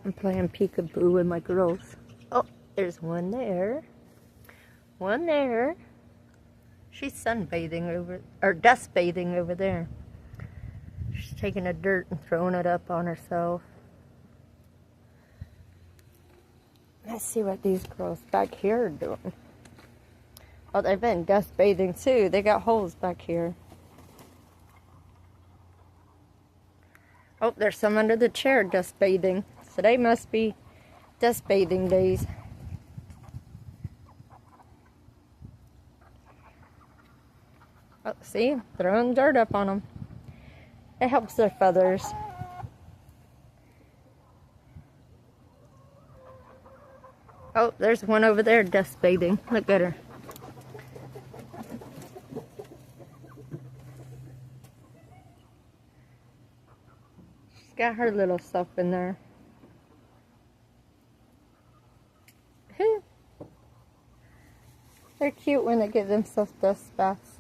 I'm playing peekaboo with my girls. Oh, there's one there. One there. She's sunbathing over, or dust bathing over there. She's taking the dirt and throwing it up on herself. Let's see what these girls back here are doing. Oh, they've been dust bathing too. They got holes back here. Oh, there's some under the chair dust bathing. So they must be dust bathing days. Oh, see? Throwing dirt up on them. It helps their feathers. Oh, there's one over there dust bathing. Look at her. She's got her little stuff in there. They're cute when they give themselves dust baths.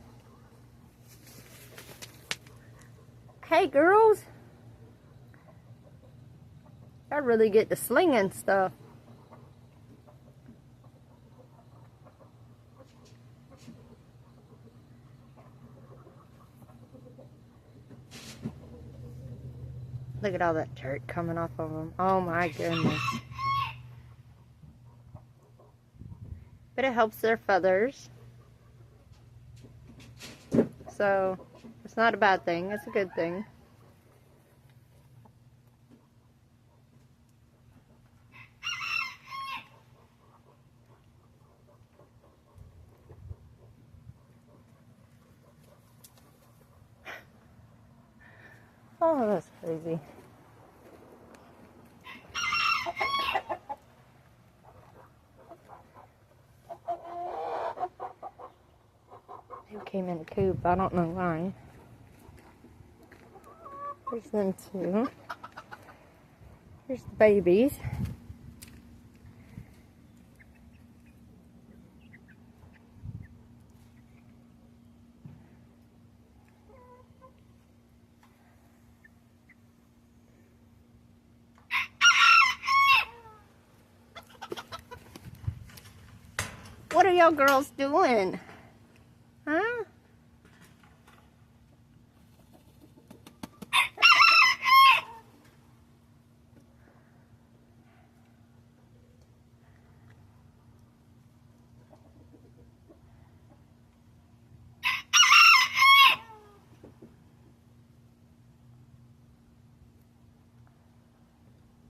Hey girls! I really get to slinging stuff. Look at all that dirt coming off of them. Oh my goodness. But it helps their feathers. So, it's not a bad thing. It's a good thing. Oh, that's crazy. Who came in the coop? I don't know why. There's them two. Here's the babies. What are y'all girls doing?